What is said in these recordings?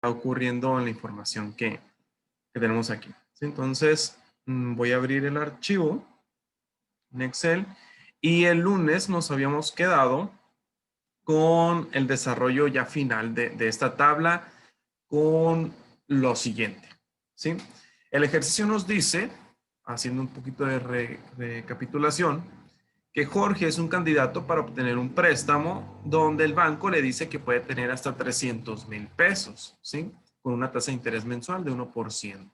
está ocurriendo en la información que tenemos aquí. ¿Sí? Entonces, voy a abrir el archivo en Excel y el lunes nos habíamos quedado con el desarrollo ya final de esta tabla con lo siguiente. ¿Sí? El ejercicio nos dice, haciendo un poquito de recapitulación, que Jorge es un candidato para obtener un préstamo donde el banco le dice que puede tener hasta 300,000 pesos, ¿sí? Con una tasa de interés mensual de 1%.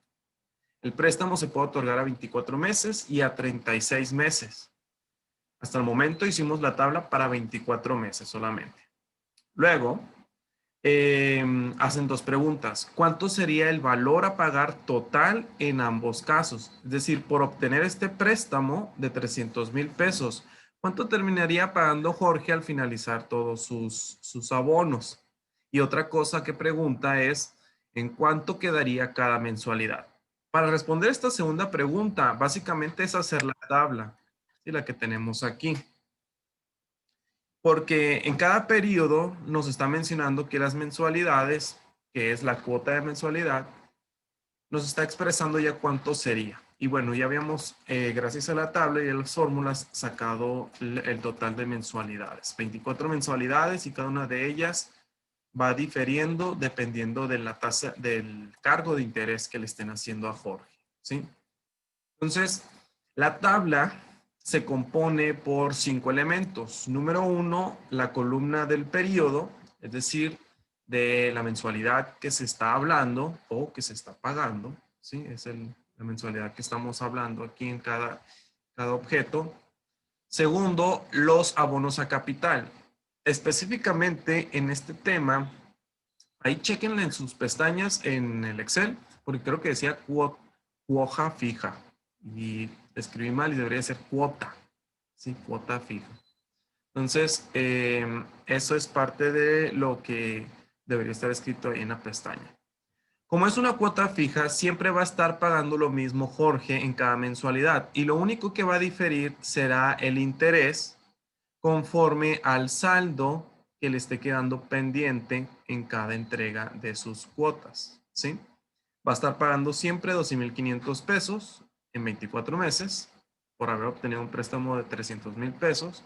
El préstamo se puede otorgar a 24 meses y a 36 meses. Hasta el momento hicimos la tabla para 24 meses solamente. Luego, hacen dos preguntas. ¿Cuánto sería el valor a pagar total en ambos casos? Es decir, por obtener este préstamo de 300,000 pesos, ¿cuánto terminaría pagando Jorge al finalizar todos sus abonos? Y otra cosa que pregunta es, ¿en cuánto quedaría cada mensualidad? Para responder esta segunda pregunta, básicamente es hacer la tabla, ¿sí? La que tenemos aquí. Porque en cada periodo nos está mencionando que las mensualidades, que es la cuota de mensualidad, nos está expresando ya cuánto sería. Y bueno, ya habíamos, gracias a la tabla y a las fórmulas, sacado el total de mensualidades. 24 mensualidades y cada una de ellas va diferiendo dependiendo de la tasa, del cargo de interés que le estén haciendo a Jorge, ¿sí? Entonces, la tabla se compone por 5 elementos. Número 1, la columna del periodo, es decir, de la mensualidad que se está hablando o que se está pagando, ¿sí? Es la mensualidad que estamos hablando aquí en cada objeto. Segundo, los abonos a capital. Específicamente en este tema, ahí chequenle en sus pestañas en el Excel, porque creo que decía cuoja fija. Y escribí mal y debería ser cuota. Sí, cuota fija. Entonces, eso es parte de lo que debería estar escrito ahí en la pestaña. Como es una cuota fija, siempre va a estar pagando lo mismo Jorge en cada mensualidad. Y lo único que va a diferir será el interés conforme al saldo que le esté quedando pendiente en cada entrega de sus cuotas, ¿sí? Va a estar pagando siempre 12,500 pesos en 24 meses por haber obtenido un préstamo de 300,000 pesos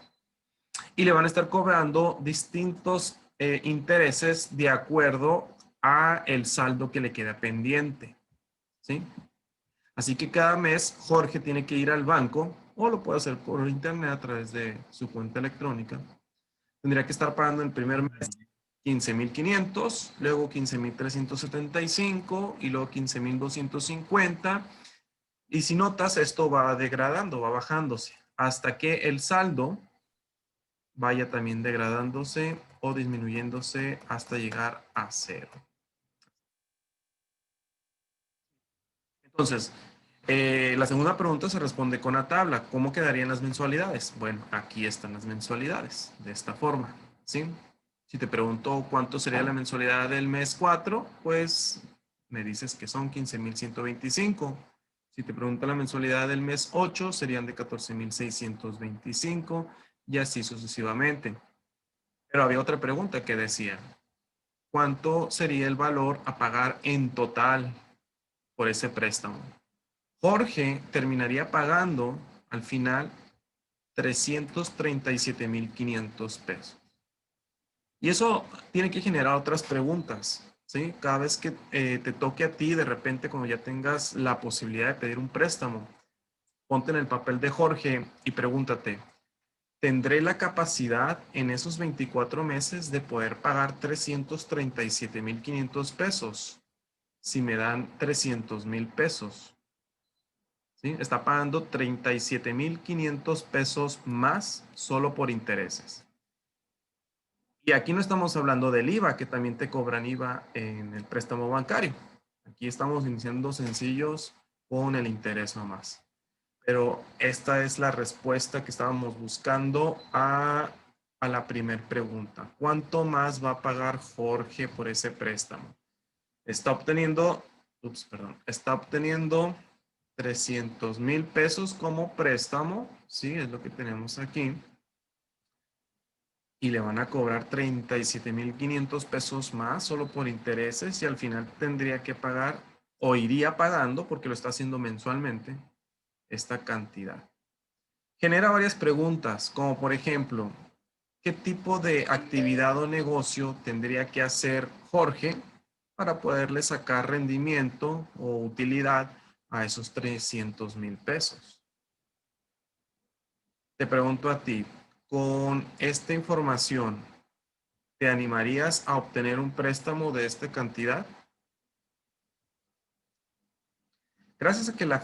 y le van a estar cobrando distintos intereses de acuerdo a el saldo que le queda pendiente, ¿sí? Así que cada mes Jorge tiene que ir al banco o lo puede hacer por internet a través de su cuenta electrónica. Tendría que estar pagando el primer mes 15,500, luego 15,375 y luego 15,250. Y si notas, esto va degradando, va bajándose, hasta que el saldo vaya también degradándose o disminuyéndose hasta llegar a cero. Entonces, la segunda pregunta se responde con la tabla. ¿Cómo quedarían las mensualidades? Bueno, aquí están las mensualidades, de esta forma, ¿sí? Si te pregunto cuánto sería la mensualidad del mes 4, pues me dices que son 15,125. Si te pregunto la mensualidad del mes 8, serían de 14,625 y así sucesivamente. Pero había otra pregunta que decía, ¿cuánto sería el valor a pagar en total por ese préstamo? Jorge terminaría pagando al final 337,500 pesos. Y eso tiene que generar otras preguntas, ¿sí? Cada vez que te toque a ti, de repente, cuando ya tengas la posibilidad de pedir un préstamo, ponte en el papel de Jorge y pregúntate, ¿tendré la capacidad en esos 24 meses de poder pagar 337,500 pesos si me dan 300,000 pesos? ¿Sí? Está pagando 37,500 pesos más solo por intereses. Y aquí no estamos hablando del IVA, que también te cobran IVA en el préstamo bancario. Aquí estamos iniciando sencillos con el interés nomás. Pero esta es la respuesta que estábamos buscando a la primera pregunta. ¿Cuánto más va a pagar Jorge por ese préstamo? Está obteniendo 300,000 pesos como préstamo, sí, es lo que tenemos aquí. y le van a cobrar 37,500 pesos más solo por intereses y al final tendría que pagar o iría pagando porque lo está haciendo mensualmente esta cantidad. Genera varias preguntas, como por ejemplo, ¿qué tipo de actividad o negocio tendría que hacer Jorge para poderle sacar rendimiento o utilidad a esos 300,000 pesos? Te pregunto a ti, con esta información, ¿te animarías a obtener un préstamo de esta cantidad? Gracias a que la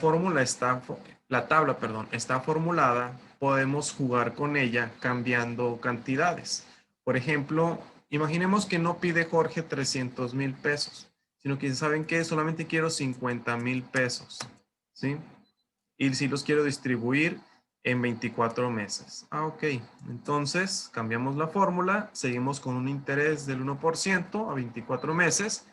tabla, perdón, está formulada, podemos jugar con ella cambiando cantidades. Por ejemplo, imaginemos que no pide Jorge 300,000 pesos, sino que saben que solamente quiero 50,000 pesos, ¿sí? Y si los quiero distribuir en 24 meses. Ah, ok. Entonces, cambiamos la fórmula, seguimos con un interés del 1% a 24 meses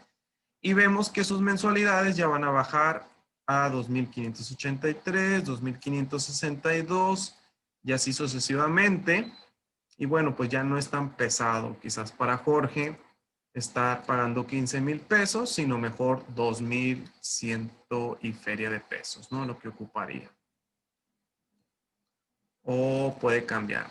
y vemos que sus mensualidades ya van a bajar a 2,583, 2,562 y así sucesivamente. Y bueno, pues ya no es tan pesado quizás para Jorge estar pagando 15,000 pesos, sino mejor 2,100 y feria de pesos, ¿no? Lo que ocuparía. O puede cambiar.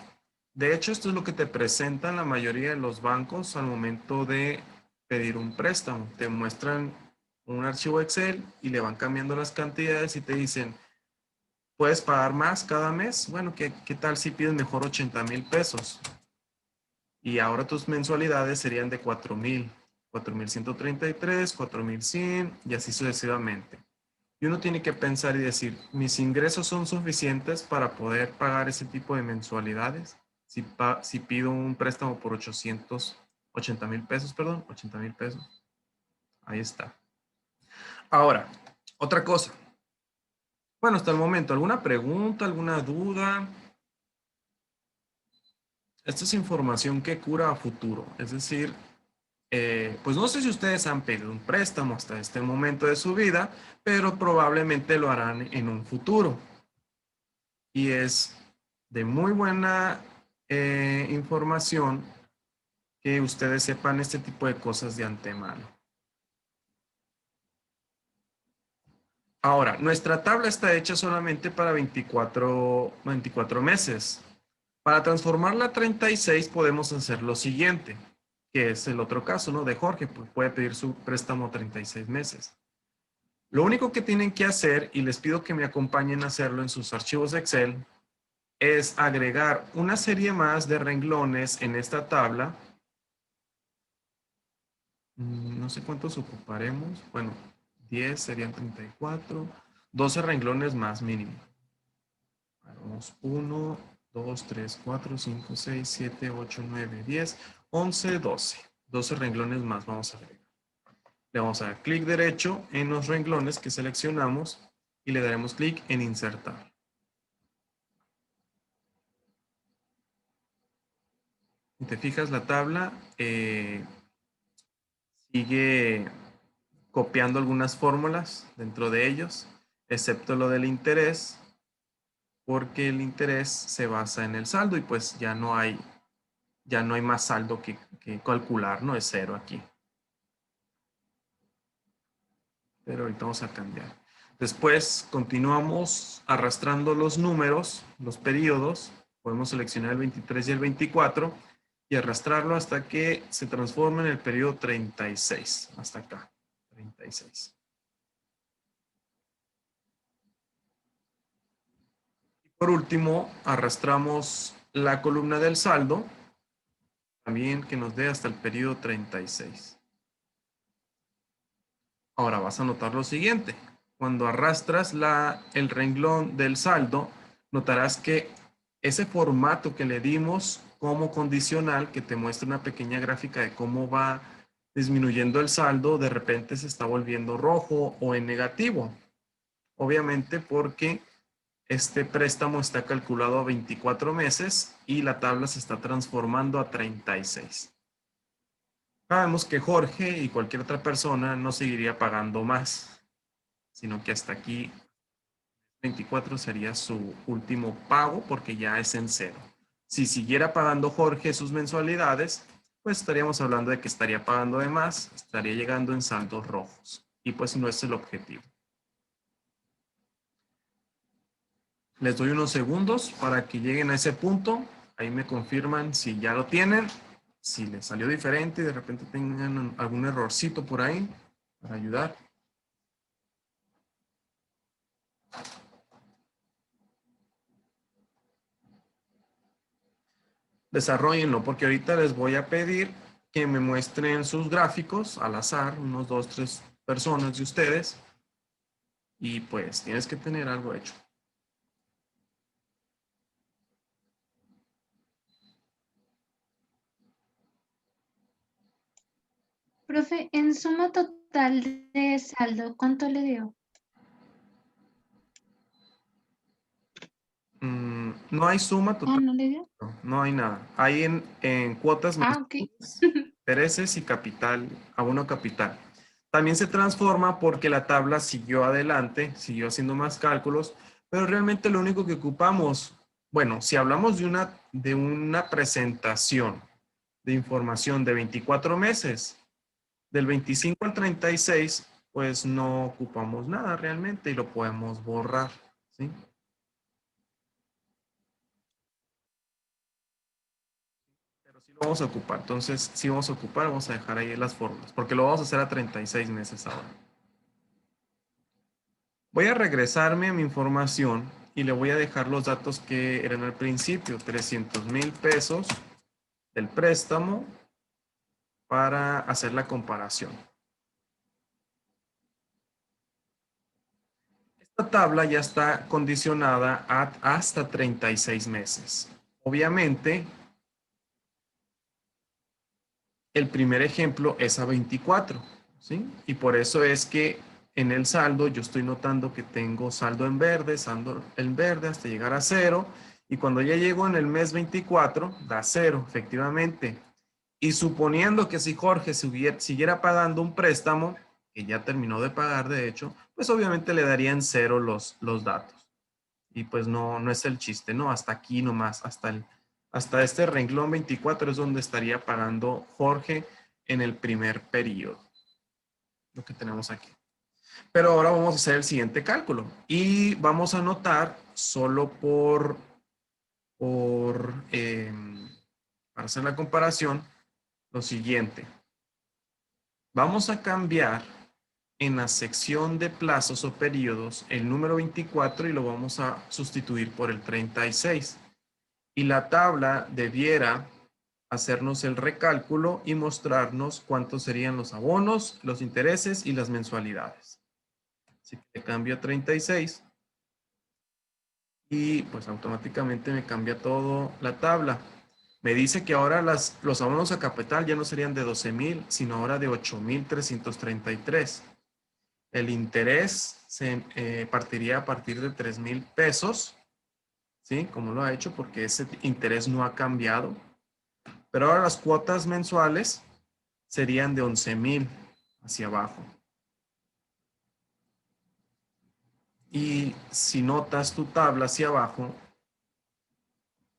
De hecho, esto es lo que te presentan la mayoría de los bancos al momento de pedir un préstamo. Te muestran un archivo Excel y le van cambiando las cantidades y te dicen, ¿puedes pagar más cada mes? Bueno, ¿qué tal si pides mejor 80,000 pesos? Y ahora tus mensualidades serían de 4,000, 4,133, 4,100 y así sucesivamente. Y uno tiene que pensar y decir, ¿mis ingresos son suficientes para poder pagar ese tipo de mensualidades? Si pido un préstamo por 80,000 pesos, perdón, 80,000 pesos. Ahí está. Ahora, otra cosa. Bueno, hasta el momento, ¿alguna pregunta, alguna duda? Esta es información que cura a futuro. Es decir, pues no sé si ustedes han pedido un préstamo hasta este momento de su vida, pero probablemente lo harán en un futuro. Y es de muy buena información que ustedes sepan este tipo de cosas de antemano. Ahora, nuestra tabla está hecha solamente para 24 meses. Para transformarla a 36 podemos hacer lo siguiente, que es el otro caso, ¿no? De Jorge, pues puede pedir su préstamo a 36 meses. Lo único que tienen que hacer, y les pido que me acompañen a hacerlo en sus archivos de Excel, es agregar una serie más de renglones en esta tabla. No sé cuántos ocuparemos. Bueno, 10 serían 34. 12 renglones más mínimo. Vamos, 1, 2, 3, 4, 5, 6, 7, 8, 9, 10, 11, 12. 12 renglones más vamos a agregar. Le vamos a dar clic derecho en los renglones que seleccionamos y le daremos clic en insertar. Si te fijas, la tabla sigue copiando algunas fórmulas dentro de ellos, excepto lo del interés, porque el interés se basa en el saldo y pues ya no hay más saldo que calcular, no es cero aquí. Pero ahorita vamos a cambiar. Después continuamos arrastrando los números, los periodos. Podemos seleccionar el 23 y el 24 y arrastrarlo hasta que se transforme en el periodo 36. Hasta acá, 36. Y por último, arrastramos la columna del saldo, también que nos dé hasta el periodo 36. Ahora vas a notar lo siguiente. Cuando arrastras el renglón del saldo, notarás que ese formato que le dimos como condicional, que te muestra una pequeña gráfica de cómo va disminuyendo el saldo, de repente se está volviendo rojo o en negativo. Obviamente porque este préstamo está calculado a 24 meses y la tabla se está transformando a 36. Sabemos que Jorge y cualquier otra persona no seguiría pagando más, sino que hasta aquí 24 sería su último pago porque ya es en cero. Si siguiera pagando Jorge sus mensualidades, pues estaríamos hablando de que estaría pagando de más, estaría llegando en saldos rojos. Y pues no es el objetivo. Les doy unos segundos para que lleguen a ese punto. Ahí me confirman si ya lo tienen, si les salió diferente y de repente tengan algún errorcito por ahí para ayudar. Desarrollenlo, porque ahorita les voy a pedir que me muestren sus gráficos al azar, unos 2, 3 personas de ustedes. Y pues tienes que tener algo hecho. Profe, en suma total de saldo, ¿cuánto le dio? No hay suma Ah, total, ¿no le dio? no hay nada. Hay en cuotas Ah, ok. mensuales, intereses y capital, abono capital. También se transforma porque la tabla siguió adelante, siguió haciendo más cálculos, pero realmente lo único que ocupamos, bueno, si hablamos de una presentación de información de 24 meses, del 25 al 36, pues no ocupamos nada realmente y lo podemos borrar, ¿sí? Pero sí lo vamos a ocupar. Entonces, sí vamos a ocupar, vamos a dejar ahí las fórmulas, porque lo vamos a hacer a 36 meses ahora. Voy a regresarme a mi información y le voy a dejar los datos que eran al principio, 300,000 pesos del préstamo para hacer la comparación. Esta tabla ya está condicionada hasta 36 meses. Obviamente, el primer ejemplo es a 24, ¿sí? Y por eso es que en el saldo yo estoy notando que tengo saldo en verde hasta llegar a cero. Y cuando ya llego en el mes 24, da cero, efectivamente. Y suponiendo que si Jorge siguiera pagando un préstamo, que ya terminó de pagar de hecho, pues obviamente le darían cero los datos. Y pues no es el chiste, ¿no? Hasta aquí nomás, hasta este renglón 24 es donde estaría pagando Jorge en el primer periodo, lo que tenemos aquí. Pero ahora vamos a hacer el siguiente cálculo y vamos a anotar solo para hacer la comparación, lo siguiente. Vamos a cambiar en la sección de plazos o periodos el número 24 y lo vamos a sustituir por el 36. Y la tabla debiera hacernos el recálculo y mostrarnos cuántos serían los abonos, los intereses y las mensualidades. Así que cambio a 36 y pues automáticamente me cambia todo la tabla. Me dice que ahora los abonos a capital ya no serían de 12,000, sino ahora de 8,333. El interés se partiría a partir de 3,000 pesos, ¿sí? Como lo ha hecho, porque ese interés no ha cambiado. Pero ahora las cuotas mensuales serían de 11,000 hacia abajo. Y si notas tu tabla hacia abajo,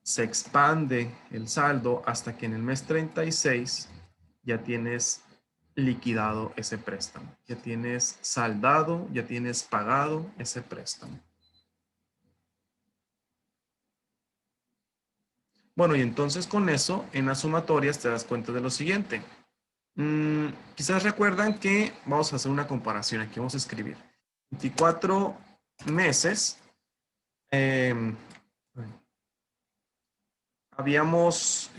se expande el saldo hasta que en el mes 36 ya tienes liquidado ese préstamo. Ya tienes saldado, ya tienes pagado ese préstamo. Bueno, y entonces con eso, en las sumatorias te das cuenta de lo siguiente. Quizás recuerdan que vamos a hacer una comparación. Aquí vamos a escribir 24 meses. eh, habíamos,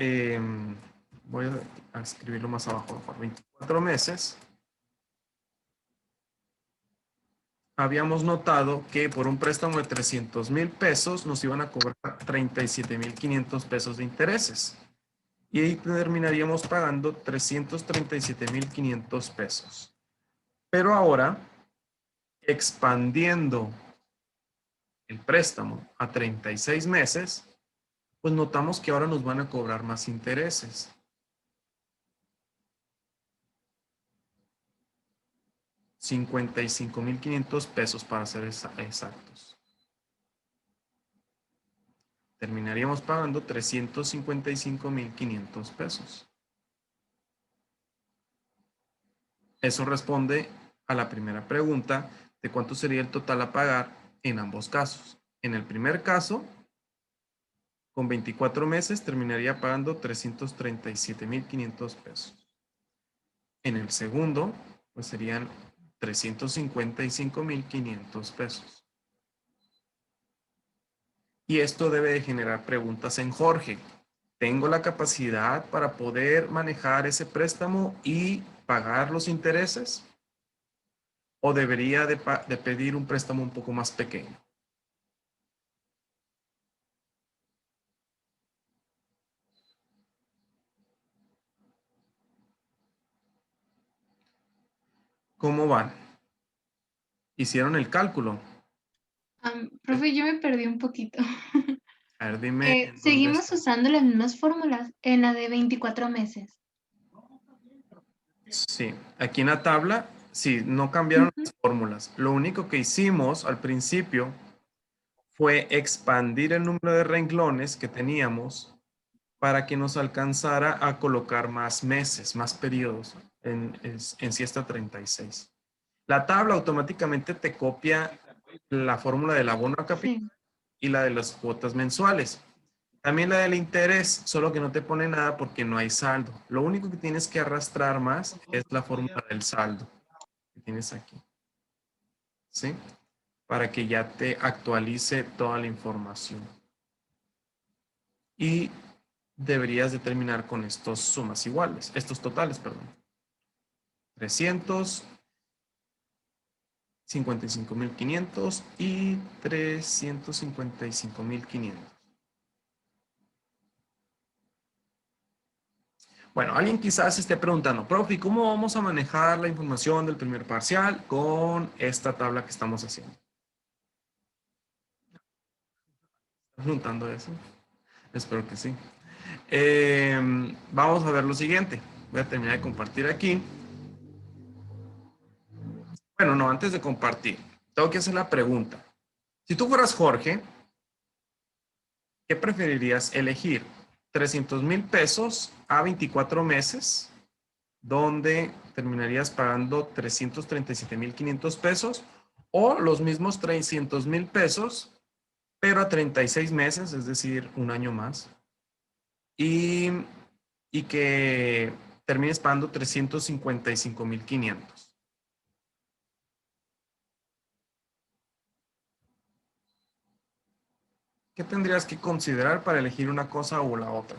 voy a escribirlo más abajo, mejor, 24 meses. Habíamos notado que por un préstamo de 300,000 pesos nos iban a cobrar 37,500 pesos de intereses. Y ahí terminaríamos pagando 337,500 pesos. Pero ahora, expandiendo el préstamo a 36 meses, pues notamos que ahora nos van a cobrar más intereses. 55,500 pesos para ser exactos. terminaríamos pagando 355,500 pesos. Eso responde a la primera pregunta de cuánto sería el total a pagar en ambos casos. En el primer caso, con 24 meses terminaría pagando 337,500 pesos. En el segundo, pues serían 355,500 pesos. Y esto debe de generar preguntas en Jorge. ¿Tengo la capacidad para poder manejar ese préstamo y pagar los intereses? ¿O debería de pedir un préstamo un poco más pequeño? ¿Cómo van? ¿Hicieron el cálculo? Profe, yo me perdí un poquito. A ver, dime en dónde Seguimos estás. usando las mismas fórmulas en la de 24 meses. Sí, aquí en la tabla, sí, no cambiaron Ujú. las fórmulas. Lo único que hicimos al principio fue expandir el número de renglones que teníamos para que nos alcanzara a colocar más meses, más periodos en siesta 36. La tabla automáticamente te copia la fórmula del abono a capital Sí. y la de las cuotas mensuales. También la del interés, solo que no te pone nada porque no hay saldo. Lo único que tienes que arrastrar más es la fórmula del saldo que tienes aquí, ¿sí? Para que ya te actualice toda la información. Y deberías de terminar con estos sumas iguales, estos totales, perdón. 355,500 y 355,500. Bueno, alguien quizás esté preguntando, profe, ¿cómo vamos a manejar la información del primer parcial con esta tabla que estamos haciendo? ¿Estás preguntando eso? Espero que sí. Vamos a ver lo siguiente. Voy a terminar de compartir aquí. Bueno, no, antes de compartir, tengo que hacer la pregunta. Si tú fueras Jorge, ¿qué preferirías elegir? ¿300,000 pesos a 24 meses, donde terminarías pagando 337,500 pesos, o los mismos 300,000 pesos, pero a 36 meses, es decir, un año más, y, y que termines pagando 355,500? ¿Qué tendrías que considerar para elegir una cosa o la otra?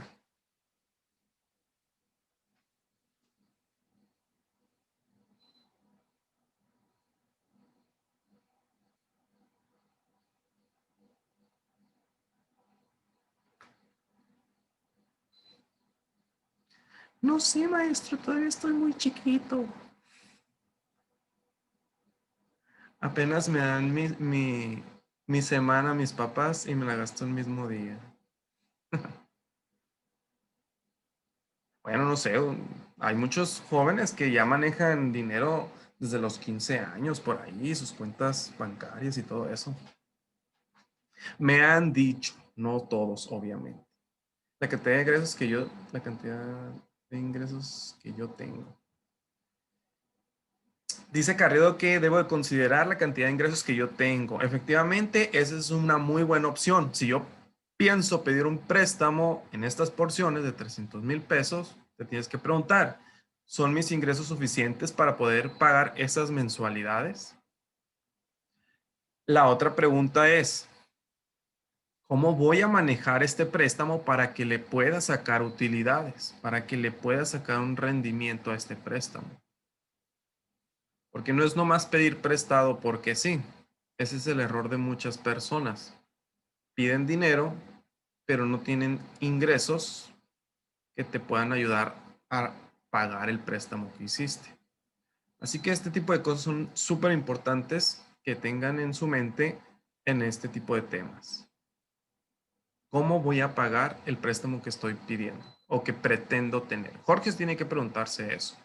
No sé, maestro, todavía estoy muy chiquito. Apenas me dan mi semana mis papás y me la gasto el mismo día. Bueno, no sé, hay muchos jóvenes que ya manejan dinero desde los 15 años por ahí, sus cuentas bancarias y todo eso. Me han dicho, no todos, obviamente. La cantidad de ingresos que yo tengo. Dice Carrido que debo de considerar la cantidad de ingresos que yo tengo. Efectivamente, esa es una muy buena opción. Si yo pienso pedir un préstamo en estas porciones de 300,000 pesos, te tienes que preguntar, ¿son mis ingresos suficientes para poder pagar esas mensualidades? La otra pregunta es, ¿cómo voy a manejar este préstamo para que le pueda sacar utilidades, para que le pueda sacar un rendimiento a este préstamo? Porque no es nomás pedir prestado porque sí. Ese es el error de muchas personas. Piden dinero, pero no tienen ingresos que te puedan ayudar a pagar el préstamo que hiciste. Así que este tipo de cosas son súper importantes que tengan en su mente en este tipo de temas. ¿Cómo voy a pagar el préstamo que estoy pidiendo o que pretendo tener? Jorge tiene que preguntarse eso.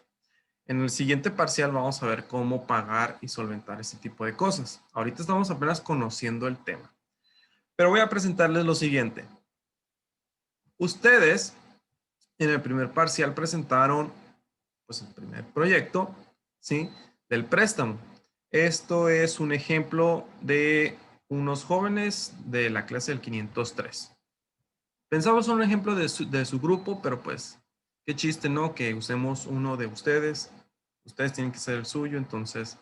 En el siguiente parcial vamos a ver cómo pagar y solventar este tipo de cosas. Ahorita estamos apenas conociendo el tema. Pero voy a presentarles lo siguiente. Ustedes en el primer parcial presentaron pues el primer proyecto, ¿sí? Del préstamo. Esto es un ejemplo de unos jóvenes de la clase del 503. Pensamos en un ejemplo de su grupo, pero pues qué chiste, ¿no? Que usemos uno de ustedes. Ustedes tienen que ser el suyo, entonces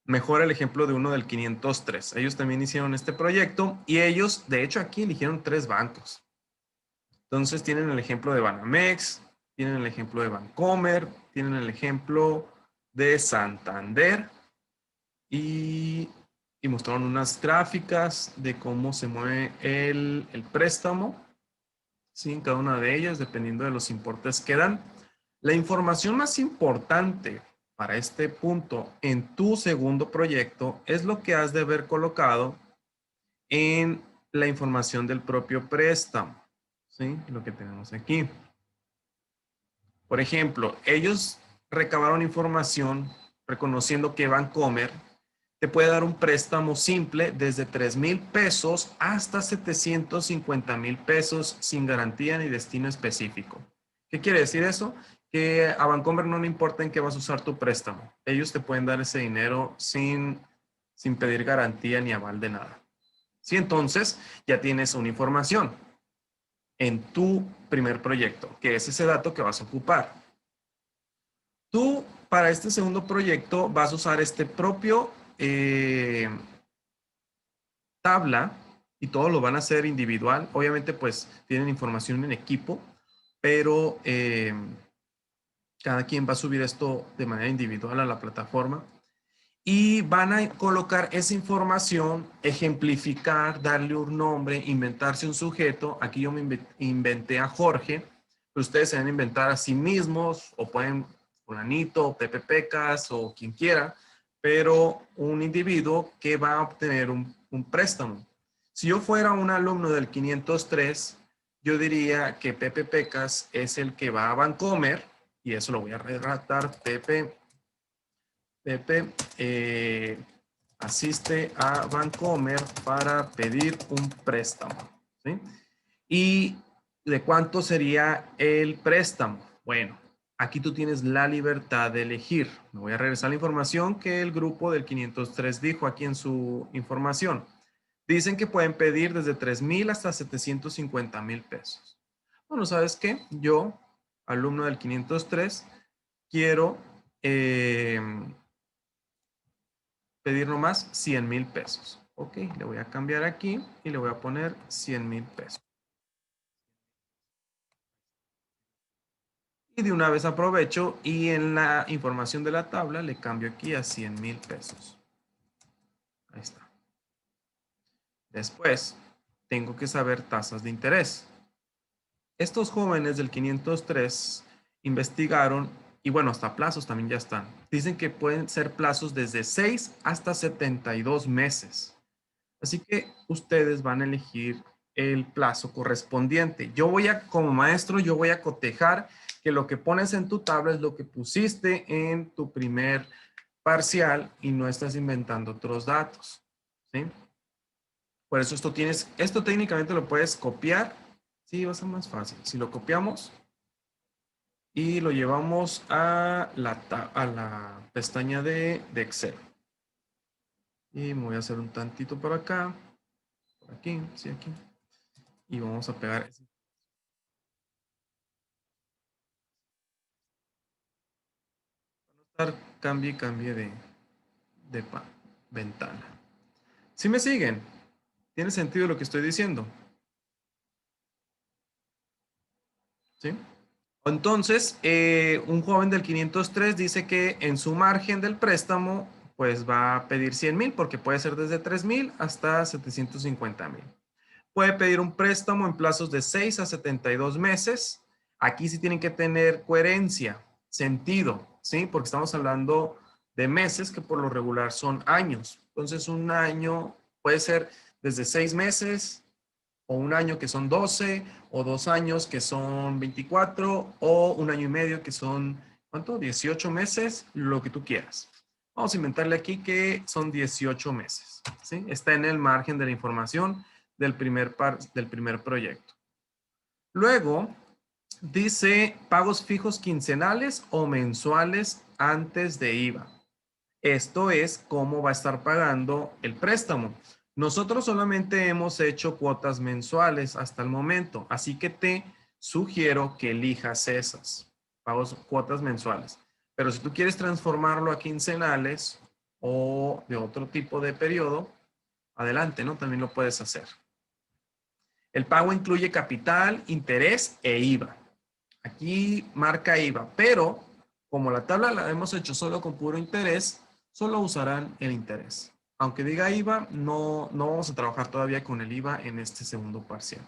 mejor el ejemplo de uno del 503. Ellos también hicieron este proyecto y ellos, de hecho, aquí eligieron 3 bancos. Entonces tienen el ejemplo de Banamex, tienen el ejemplo de Bancomer, tienen el ejemplo de Santander y mostraron unas gráficas de cómo se mueve el préstamo, ¿sí? En cada una de ellas, dependiendo de los importes que dan. La información más importante para este punto en tu segundo proyecto es lo que has de haber colocado en la información del propio préstamo, ¿sí? Lo que tenemos aquí. Por ejemplo, ellos recabaron información reconociendo que Bancomer te puede dar un préstamo simple desde 3,000 pesos hasta 750,000 pesos sin garantía ni destino específico. ¿Qué quiere decir eso? Que a Bancomer no le importa en qué vas a usar tu préstamo. Ellos te pueden dar ese dinero sin pedir garantía ni aval de nada. Sí, entonces ya tienes una información en tu primer proyecto, que es ese dato que vas a ocupar. Tú, para este segundo proyecto, vas a usar este propio tabla y todo lo van a hacer individual. Obviamente, pues, tienen información en equipo, pero cada quien va a subir esto de manera individual a la plataforma y van a colocar esa información, ejemplificar, darle un nombre, inventarse un sujeto. Aquí yo me inventé a Jorge, pero ustedes se van a inventar a sí mismos o pueden fulanito, Pepe Pecas o quien quiera, pero un individuo que va a obtener un préstamo. Si yo fuera un alumno del 503, yo diría que Pepe Pecas es el que va a Bancomer, y eso lo voy a redactar, Pepe asiste a Bancomer para pedir un préstamo, ¿sí? ¿Y de cuánto sería el préstamo? Bueno, aquí tú tienes la libertad de elegir. Me voy a regresar a la información que el grupo del 503 dijo aquí en su información. Dicen que pueden pedir desde 3,000 hasta 750,000 pesos. Bueno, ¿sabes qué? Yo, alumno del 503, quiero pedir nomás 100,000 pesos. Ok, le voy a cambiar aquí y le voy a poner 100,000 pesos. Y de una vez aprovecho y en la información de la tabla le cambio aquí a 100,000 pesos. Ahí está. Después, tengo que saber tasas de interés. Estos jóvenes del 503 investigaron y bueno, hasta plazos también ya están. Dicen que pueden ser plazos desde 6 hasta 72 meses. Así que ustedes van a elegir el plazo correspondiente. Como maestro, yo voy a cotejar que lo que pones en tu tabla es lo que pusiste en tu primer parcial y no estás inventando otros datos, ¿sí? Por eso esto técnicamente lo puedes copiar. Sí, va a ser más fácil. Si lo copiamos y lo llevamos a la pestaña de Excel. Y me voy a hacer un tantito por acá. Por aquí, sí, aquí. Y vamos a pegar. Cambie de ventana. ¿Sí me siguen? ¿Tiene sentido lo que estoy diciendo? ¿Sí? Entonces, un joven del 503 dice que en su margen del préstamo, pues va a pedir 100,000 porque puede ser desde 3,000 hasta 750,000. Puede pedir un préstamo en plazos de 6 a 72 meses. Aquí sí tienen que tener coherencia, sentido, ¿sí? Porque estamos hablando de meses que por lo regular son años. Entonces, un año puede ser desde 6 meses o un año que son 12 o 2 años que son 24 o un año y medio que son, ¿cuánto? 18 meses, lo que tú quieras. Vamos a inventarle aquí que son 18 meses, ¿sí? Está en el margen de la información del primer proyecto. Luego, dice pagos fijos quincenales o mensuales antes de IVA. Esto es cómo va a estar pagando el préstamo. Nosotros solamente hemos hecho cuotas mensuales hasta el momento, así que te sugiero que elijas esas, pagos, cuotas mensuales. Pero si tú quieres transformarlo a quincenales o de otro tipo de periodo, adelante, ¿no? También lo puedes hacer. El pago incluye capital, interés e IVA. Aquí marca IVA, pero como la tabla la hemos hecho solo con puro interés, solo usarán el interés. Aunque diga IVA, no vamos a trabajar todavía con el IVA en este segundo parcial.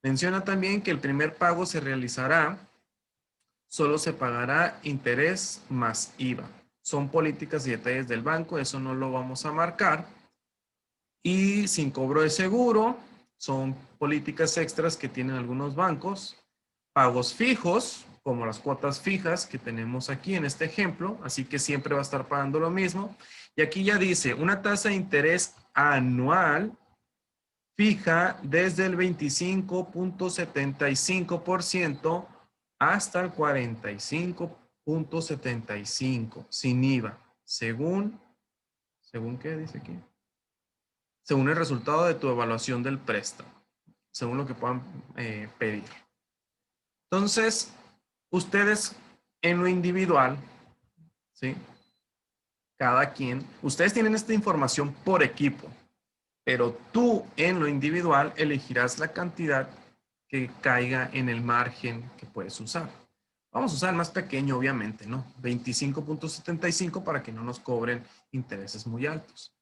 Menciona también que el primer pago se realizará, solo se pagará interés más IVA. Son políticas y detalles del banco, eso no lo vamos a marcar. Y sin cobro de seguro, son políticas extras que tienen algunos bancos. Pagos fijos, como las cuotas fijas que tenemos aquí en este ejemplo, así que siempre va a estar pagando lo mismo. Y aquí ya dice, una tasa de interés anual fija desde el 25.75% hasta el 45.75% sin IVA, ¿según qué dice aquí? Según el resultado de tu evaluación del préstamo, según lo que puedan pedir. Entonces, ustedes en lo individual, ¿sí? Cada quien, ustedes tienen esta información por equipo, pero tú en lo individual elegirás la cantidad que caiga en el margen que puedes usar. Vamos a usar el más pequeño, obviamente, ¿no? 25.75 para que no nos cobren intereses muy altos.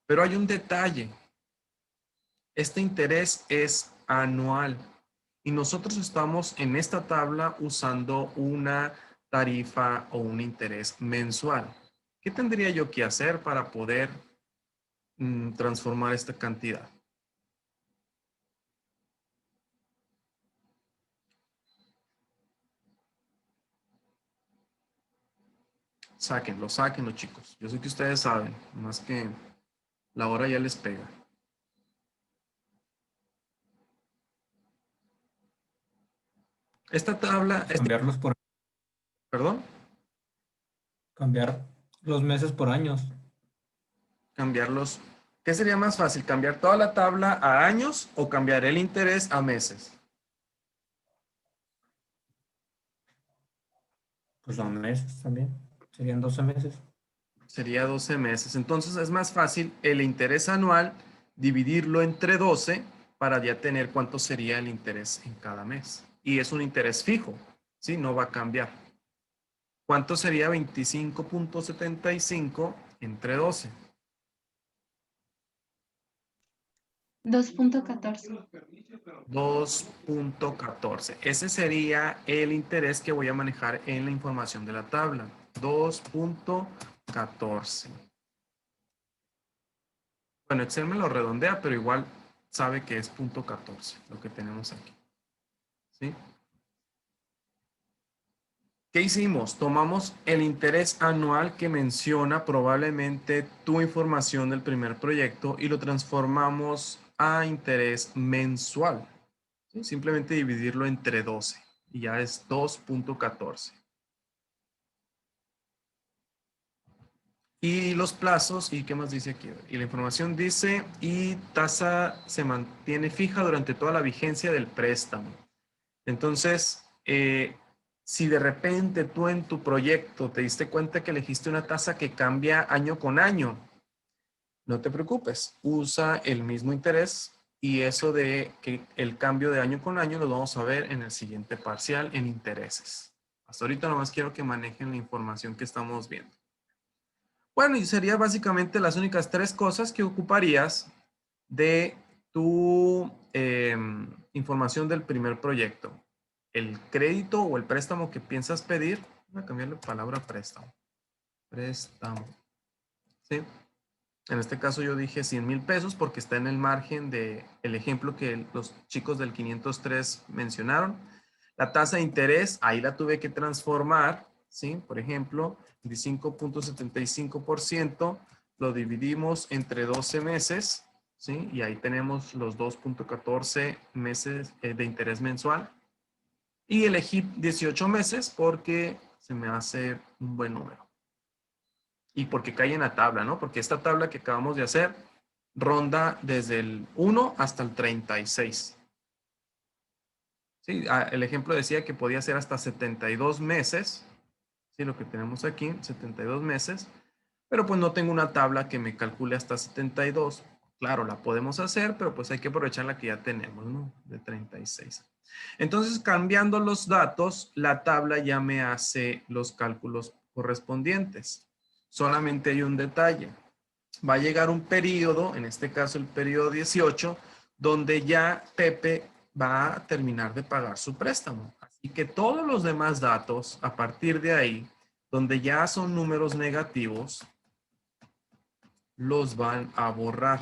Pero hay un detalle. Este interés es anual y nosotros estamos en esta tabla usando una tarifa o un interés mensual. ¿Qué tendría yo que hacer para poder transformar esta cantidad? Sáquenlo, chicos. Yo sé que ustedes saben, más que la hora ya les pega. Esta tabla, Cambiarlos por perdón, cambiar los meses por años. cambiarlos. ¿Qué sería más fácil? ¿Cambiar toda la tabla a años o cambiar el interés a meses? Pues son meses también. Serían 12 meses. Sería 12 meses. Entonces es más fácil el interés anual dividirlo entre 12 para ya tener cuánto sería el interés en cada mes. Y es un interés fijo, ¿sí? No va a cambiar. ¿Cuánto sería 25.75 entre 12? 2.14. 2.14. Ese sería el interés que voy a manejar en la información de la tabla. 2.14. Bueno, Excel me lo redondea, pero igual sabe que es 0.14 lo que tenemos aquí. ¿Sí? ¿Qué hicimos? Tomamos el interés anual que menciona probablemente tu información del primer proyecto y lo transformamos a interés mensual. ¿Sí? Simplemente dividirlo entre 12 y ya es 2.14. Y los plazos, ¿y qué más dice aquí? Y la información dice, y tasa se mantiene fija durante toda la vigencia del préstamo. Entonces, si de repente tú en tu proyecto te diste cuenta que elegiste una tasa que cambia año con año, no te preocupes, usa el mismo interés y eso de que el cambio de año con año lo vamos a ver en el siguiente parcial en intereses. Hasta ahorita nomás quiero que manejen la información que estamos viendo. Bueno, y serían básicamente las únicas tres cosas que ocuparías de tu información del primer proyecto. El crédito o el préstamo que piensas pedir. Voy a cambiarle palabra préstamo. Préstamo. ¿Sí? En este caso yo dije 100,000 pesos porque está en el margen del ejemplo que los chicos del 503 mencionaron. La tasa de interés, ahí la tuve que transformar, ¿sí? Por ejemplo, 25.75% lo dividimos entre 12 meses, ¿sí? Y ahí tenemos los 2.14 meses de interés mensual. Y elegí 18 meses porque se me hace un buen número. Y porque cae en la tabla, ¿no? Porque esta tabla que acabamos de hacer ronda desde el 1 hasta el 36. Sí, el ejemplo decía que podía ser hasta 72 meses. Sí, lo que tenemos aquí, 72 meses. Pero pues no tengo una tabla que me calcule hasta 72. Claro, la podemos hacer, pero pues hay que aprovechar la que ya tenemos, ¿no? De 36. Entonces, cambiando los datos, la tabla ya me hace los cálculos correspondientes. Solamente hay un detalle. Va a llegar un periodo, en este caso el periodo 18, donde ya Pepe va a terminar de pagar su préstamo. Así que todos los demás datos, a partir de ahí, donde ya son números negativos, los van a borrar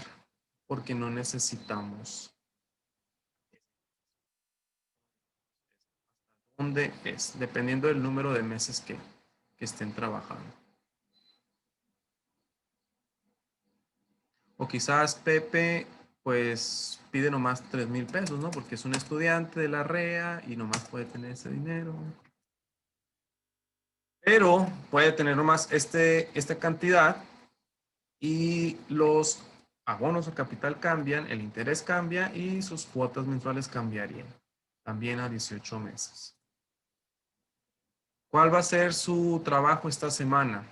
porque no necesitamos. ¿Dónde es? Dependiendo del número de meses que estén trabajando. O quizás Pepe pues pide nomás 3,000 pesos, ¿no? Porque es un estudiante de la REA y nomás puede tener ese dinero. Pero puede tener nomás esta cantidad y los abonos o capital cambian, el interés cambia y sus cuotas mensuales cambiarían. También a 18 meses. ¿Cuál va a ser su trabajo esta semana?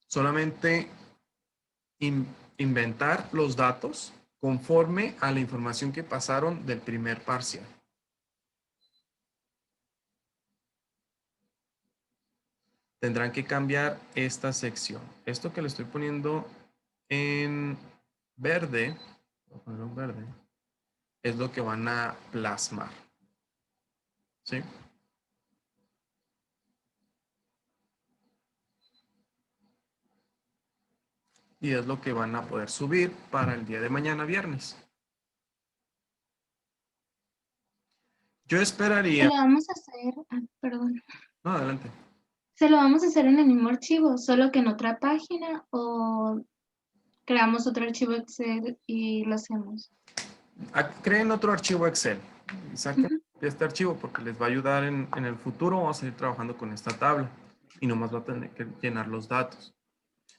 Solamente inventar los datos conforme a la información que pasaron del primer parcial. Tendrán que cambiar esta sección. Esto que le estoy poniendo en verde, voy a ponerlo en verde, es lo que van a plasmar. ¿Sí? Y es lo que van a poder subir para el día de mañana, viernes. Yo Se esperaría. lo vamos a hacer, perdón. No, adelante. Se lo vamos a hacer en el mismo archivo, solo que en otra página o creamos otro archivo Excel y lo hacemos. Creen otro archivo Excel y saquen Ujú. este archivo porque les va a ayudar en el futuro. Vamos a seguir trabajando con esta tabla y nomás va a tener que llenar los datos.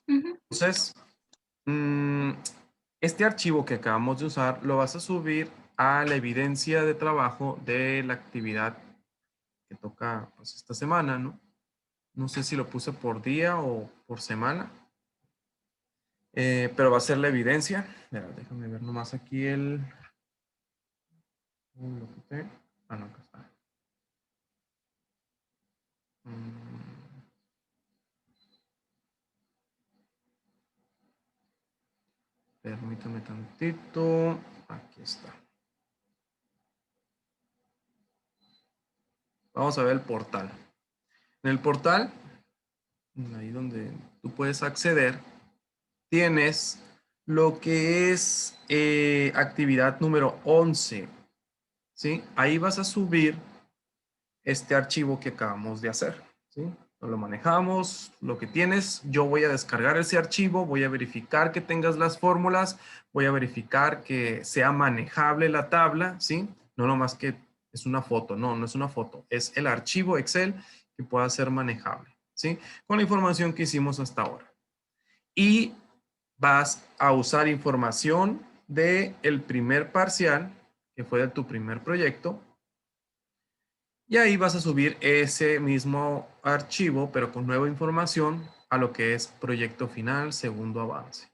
Ujú. Entonces, este archivo que acabamos de usar lo vas a subir a la evidencia de trabajo de la actividad que toca pues, esta semana, ¿no? No sé si lo puse por día o por semana, pero va a ser la evidencia. Mira, déjame ver nomás aquí el... lo quité. Ah, no, acá está. Permítame tantito. Aquí está. Vamos a ver el portal. En el portal, ahí donde tú puedes acceder, tienes lo que es actividad número 11. ¿Sí? Ahí vas a subir este archivo que acabamos de hacer. ¿Sí? Lo manejamos, lo que tienes. Yo voy a descargar ese archivo, voy a verificar que tengas las fórmulas, voy a verificar que sea manejable la tabla, ¿sí? No nomás que es una foto, no, no es una foto, es el archivo Excel que pueda ser manejable, ¿sí? Con la información que hicimos hasta ahora. Y vas a usar información del primer parcial, que fue de tu primer proyecto, y ahí vas a subir ese mismo archivo, pero con nueva información a lo que es proyecto final, segundo avance.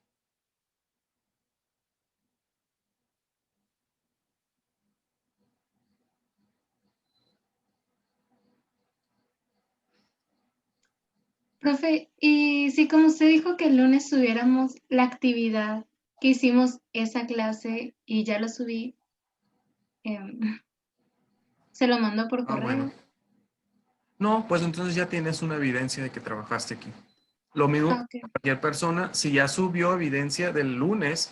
Profe, y si como usted dijo que el lunes subiéramos la actividad que hicimos esa clase y ya lo subí, se lo mando por Ah, bueno. correo. No, pues entonces ya tienes una evidencia de que trabajaste aquí. Lo mismo Ah, para ok. cualquier persona, si ya subió evidencia del lunes,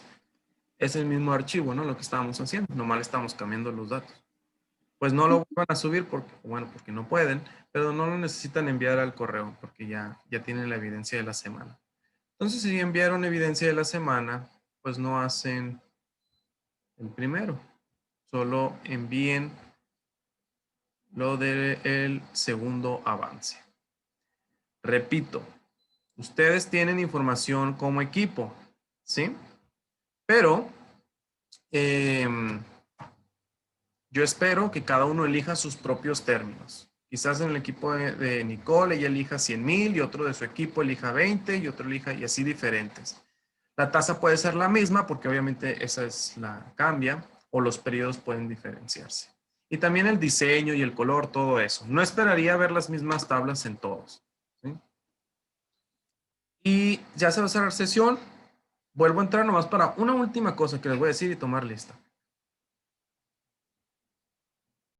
es el mismo archivo, ¿no? Lo que estábamos haciendo, nomás le estamos cambiando los datos. Pues no lo van a subir porque, bueno, porque no pueden, pero no lo necesitan enviar al correo porque ya tienen la evidencia de la semana. Entonces, si enviaron evidencia de la semana, pues no hacen el primero. Solo envíen lo del segundo avance. Repito, ustedes tienen información como equipo, ¿sí? Pero yo espero que cada uno elija sus propios términos. Quizás en el equipo de Nicole ella elija 100,000 y otro de su equipo elija 20 y otro elija y así diferentes. La tasa puede ser la misma porque obviamente esa es la cambia o los periodos pueden diferenciarse. Y también el diseño y el color, todo eso. No esperaría ver las mismas tablas en todos, ¿sí? Y ya se va a cerrar sesión. Vuelvo a entrar nomás para una última cosa que les voy a decir y tomar lista.